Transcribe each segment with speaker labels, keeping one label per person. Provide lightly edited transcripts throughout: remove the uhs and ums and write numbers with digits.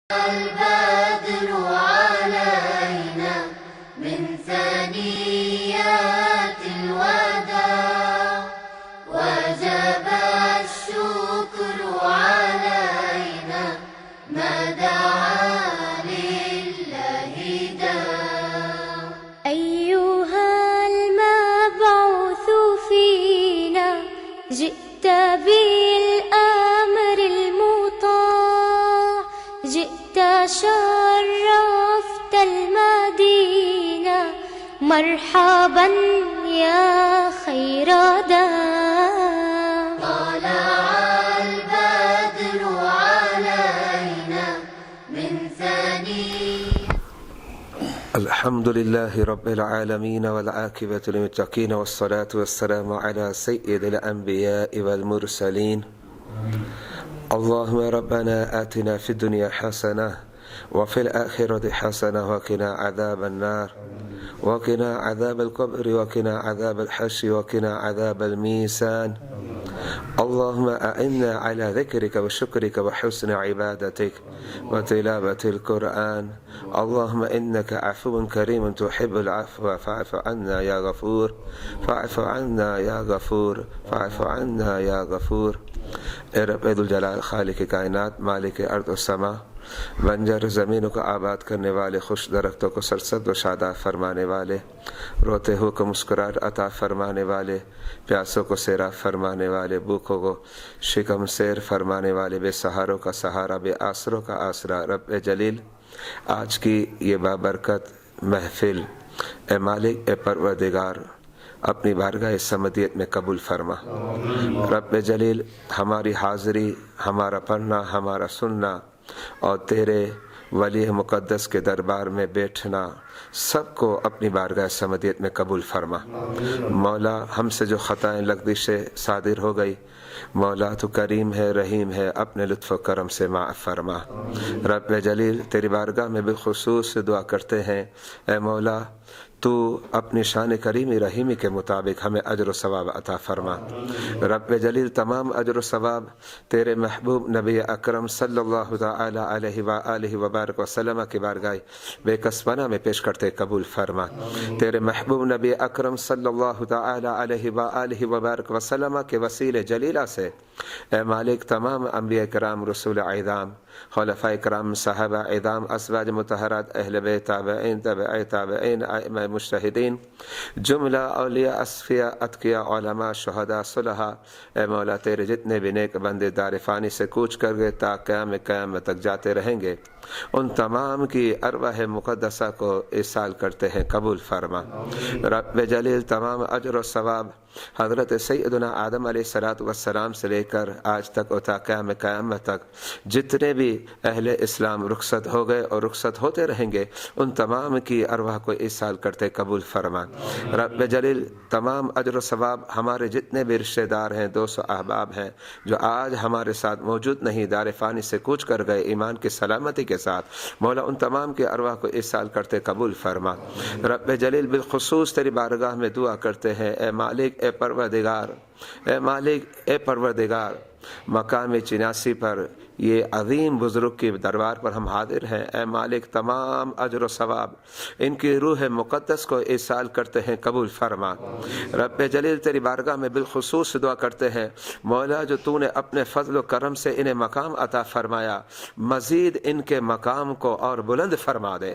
Speaker 1: البدر علينا من ثنيات الوداع وجب الشكر علينا ما دعا لله داع.
Speaker 2: أيها المبعوث فينا جئت بالأمر المطاع، جئت شرفت المدينة، مرحبا يا خير داع.
Speaker 1: طلع البدر علينا من ثنيات.
Speaker 3: الحمد لله رب العالمين والعاقبة للمتقين والصلاة والسلام على سيد الأنبياء والمرسلين. اللهم ربنا آتنا في الدنيا حسنة وفي الآخرة حسنة وقنا عذاب النار وقنا عذاب القبر وقنا عذاب الحشر وقنا عذاب الميزان. اللهم أعنا على ذكرك وشكرك وحسن عبادتك وتلاوة القرآن. اللهم إنك عفو كريم تحب العفو فاعف عنا يا غفور، فاعف عنا يا غفور، فاعف عنا يا غفور. اے رب ذوالجلال، خالق کائنات، مالک ارض و سما، بنجر زمینوں کو آباد کرنے والے، خوش درختوں کو سرسبز و شاداب فرمانے والے، روتے ہو کو مسکراہٹ عطا فرمانے والے، پیاسوں کو سیراب فرمانے والے، بھوکوں کو شکم سیر فرمانے والے، بے سہاروں کا سہارا، بے آسروں کا آسرا. رب جلیل، آج کی یہ بابرکت محفل اے مالک اے پروردگار اپنی بارگاہ سمدیت میں قبول فرما. رب جلیل، ہماری حاضری، ہمارا پڑھنا، ہمارا سننا اور تیرے ولی مقدس کے دربار میں بیٹھنا سب کو اپنی بارگاہ سمدیت میں قبول فرما. مولا، ہم سے جو خطائیں لغزشیں صادر ہو گئی، مولا تو کریم ہے، رحیم ہے، اپنے لطف و کرم سے معاف فرما. رب جلیل، تیری بارگاہ میں بالخصوص دعا کرتے ہیں، اے مولا تو اپنی شان کریمی رحیمی کے مطابق ہمیں اجر و ثواب عطا فرما. رب جلیل، تمام اجر و ثواب تیرے محبوب نبی اکرم صلی اللہ تعالی علیہ وآلہ وبارک وسلم کی بارگاہ بے کسبانہ میں پیش کرتے قبول فرما. تیرے محبوب نبی اکرم صلی اللہ تعالی علیہ وآلہ وبارک وسلم کے وسیلے جلیلہ سے اے مالک تمام انبیاء کرام، رسول اعظام، خلفاء کرام، صحابہ اعظام، ازواج مطہرات، اہل بیت، تابعین، تابع تابعین، ائمہ مجتہدین، جملہ اولیاء، اصفیاء، اتقیاء، علماء، شہداء، صلحاء، اے مولا تیرے جتنے بھی نیک بندے دار فانی سے کوچ کر گئے تا قیامت تک جاتے رہیں گے، ان تمام کی ارواح مقدسہ کو ایصال کرتے ہیں، قبول فرما. رب جلیل، تمام اجر و ثواب حضرت سیدنا آدم علیہ السلام سے لے کر آج تک اور تا قیامت تک جتنے بھی اہل اسلام رخصت ہو گئے اور رخصت ہوتے رہیں گے، ان تمام کی ارواح کو ایصال کرتے قبول فرما. رب جلیل، تمام اجر و ثواب ہمارے جتنے بھی رشتہ دار ہیں، دوست و احباب ہیں جو آج ہمارے ساتھ موجود نہیں، دار فانی سے کوچ کر گئے ایمان کی سلامتی کے ساتھ، مولا ان تمام کی ارواح کو ایصال کرتے قبول فرما. رب جلیل، بالخصوص تیری بارگاہ میں دعا کرتے ہیں، اے مالک اے پروردگار، اے مالک اے پروردگار، مقام چناسی پر یہ عظیم بزرگ کے دربار پر ہم حاضر ہیں. اے مالک، تمام اجر و ثواب ان کی روح مقدس کو ایصال کرتے ہیں، قبول فرما. رب جلیل، تیری بارگاہ میں بالخصوص دعا کرتے ہیں، مولا جو تو نے اپنے فضل و کرم سے انہیں مقام عطا فرمایا، مزید ان کے مقام کو اور بلند فرما دے.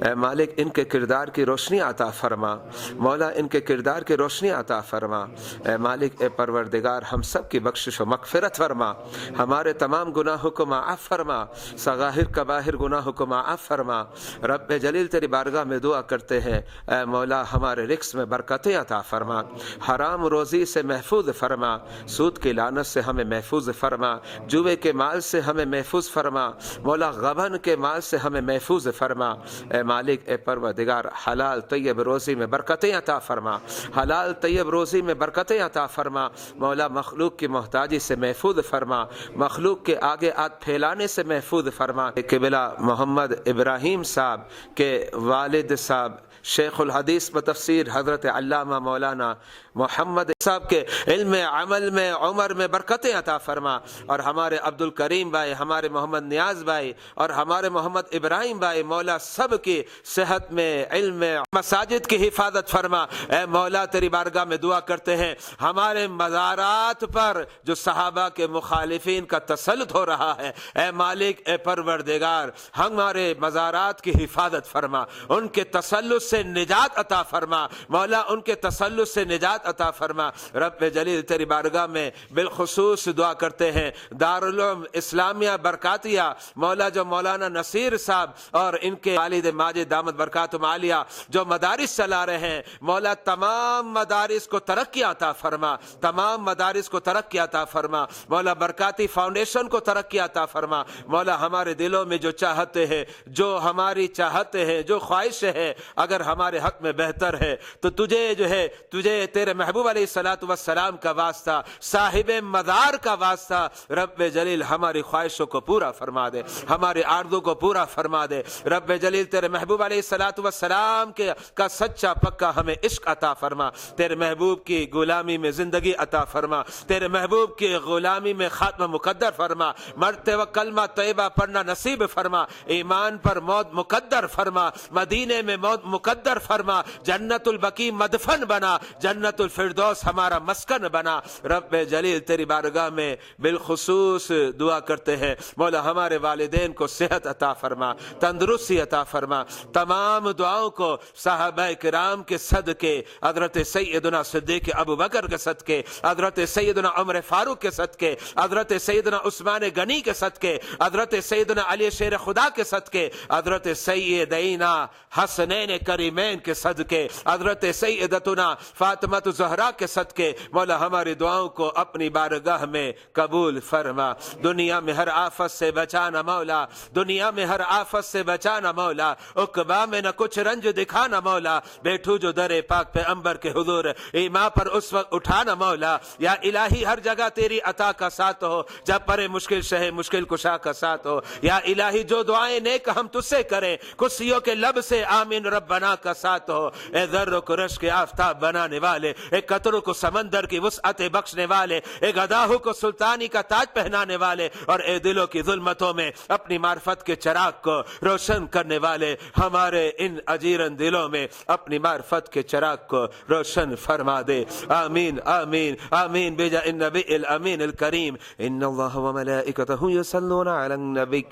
Speaker 3: اے مالک، ان کے کردار کی روشنی عطا فرما، مولا ان کے کردار کی روشنی عطا فرما. اے مالک اے پروردگار، ہم سب کی بخشش و مغفرت فرما، ہمارے تمام گناہوں کو معاف فرما، صغائر کبائر گناہوں کو معاف فرما. رب جلیل، تیری بارگاہ میں دعا کرتے ہیں، اے مولا ہمارے رزق میں برکتیں عطا فرما، حرام روزی سے محفوظ فرما، سود کی لعنت سے ہمیں محفوظ فرما، جوے کے مال سے ہمیں محفوظ فرما، مولا غبن کے مال سے ہمیں محفوظ فرما. اے مالک اے پروردگار، حلال طیب روزی میں برکتیں عطا فرما، حلال طیب روزی میں برکتیں عطا فرما. مولا مخلوق کی محتاجی سے محفوظ فرما، مخلوق کے آگے بدعات پھیلانے سے محفوظ فرما. قبلہ محمد ابراہیم صاحب کے والد صاحب شیخ الحدیث بتفسیر حضرت علامہ مولانا محمد صاحب کے علم عمل میں عمر میں برکتیں عطا فرما, اور ہمارے عبد الکریم بھائی, ہمارے محمد نیاز بھائی اور ہمارے محمد ابراہیم بھائی, مولا سب کی صحت میں, علم میں, مساجد کی حفاظت فرما. اے مولا تیری بارگاہ میں دعا کرتے ہیں ہمارے مزارات پر جو صحابہ کے مخالفین کا تسلط ہو رہا ہے, اے مالک اے پروردگار ہمارے مزارات کی حفاظت فرما, ان کے تسلط سے نجات عطا فرما. مولا ان کے تسلط سے نجات عطا فرما. رب جلیل تیری بارگاہ میں بالخصوص دعا کرتے ہیں دارالعلوم اسلامیہ برکاتیہ, مولا جو مولانا نصیر صاحب اور ان کے والد ماجد دامت برکاتہم عالیہ جو مدارس چلا رہے ہیں, مولا تمام مدارس کو ترقی عطا فرما, تمام مدارس کو ترقی عطا فرما. مولا برکاتی فاؤنڈیشن کو ترقی عطا فرما. مولا ہمارے دلوں میں جو چاہتے ہیں, جو ہماری چاہتے ہیں, جو خواہش ہے, اگر ہمارے حق میں بہتر ہے تو تجھے جو ہے, تجھے تیرے محبوب علیہ الصلوۃ والسلام کا واسطہ, صاحب مدار کا واسطہ, رب جلیل ہماری خواہشوں کو پورا فرما دے, ہمارے آرزو کو پورا فرما دے. رب جلیل تیرے محبوب علیہ الصلوۃ والسلام کا سچا پکا ہمیں عشق عطا فرما. تیرے محبوب کی غلامی میں زندگی عطا فرما, تیرے محبوب کی غلامی میں خاتمہ مقدر فرما, مرتے وقت کلمہ طیبہ پڑھنا نصیب فرما, ایمان پر موت مقدر فرما, مدینے میں موت مقدر فرما, جنت البقیع مدفن بنا, جنت الفردوس ہمارا مسکن بنا. رب جلیل تیری بارگاہ میں بالخصوص دعا کرتے ہیں مولا ہمارے والدین کو صحت عطا فرما, تندرستی عطا فرما. تمام دعاؤں کو صحابہ کرام کے صدقے, حضرت سیدنا صدیق ابو بکر کے صدقے, حضرت سیدنا عمر فاروق کے صدقے, حضرت سیدنا عثمان غنی کے صدقے, حضرت سیدنا علی شیر خدا کے صدقے, حضرت سیدنا حسنین کریمین کے صدقے, حضرت سیدتنا فاطمہ زہرا کے صدقے, مولا ہماری دعاؤں کو اپنی بارگاہ میں قبول فرما. دنیا میں ہر آفت سے بچانا مولا, دنیا میں ہر آفت سے بچانا مولا, عقبہ میں نہ کچھ رنج دکھانا مولا, بیٹھو جو در پاک پیغمبر کے حضور ایما پر اس وقت اٹھانا مولا. یا الہی ہر جگہ تیری عطا کا ساتھ ہو, جب پرے مشکل شہ مشکل کشا کا ساتھ ہو. یا الہی جو دعائیں نیک ہم تجھ سے کریں, کرسیوں کے لب سے آمین ربنا کا ساتھ ہو. اے ذروں کو رش کے آفتاب بنانے والے, ایک قطروں کو سمندر کی وسعت بخشنے والے, ایک گداہوں کو سلطانی کا تاج پہنانے والے, اور اے دلوں کی ظلمتوں میں اپنی معرفت کے چراغ کو روشن کرنے والے, ہمارے ان اجیرن دلوں میں اپنی معرفت کے چراغ کو روشن فرما دے. آمین آمین آمین بجا النبی الامین الکریم. ان اللہ وملائکتہ یصلون علی النبی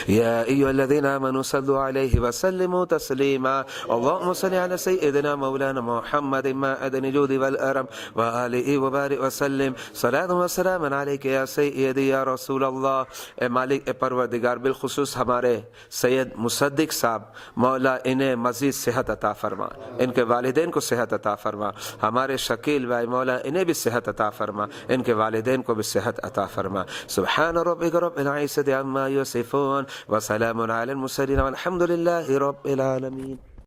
Speaker 3: یا ایھا الذین آمنوا صلوا علیہ وسلموا تسلیما. اللهم صل على سيدنا مولانا محمد معدن الجود والأرم وآلہ وبارک وسلم. صلاۃ و سلام علیک یا سیدی یا رسول اللہ. اے مالک اے پروردگار بالخصوص ہمارے سید مصدق صاحب, مولا انہیں مزید صحت عطا فرما, ان کے والدین کو صحت عطا فرما. ہمارے شکیل بھائی مولا انہیں بھی صحت عطا فرما, ان کے والدین کو بھی صحت عطا فرما. سبحان ربک رب العزة عما یصفون وسلام علی المرسلین والحمد للہ رب العالمین.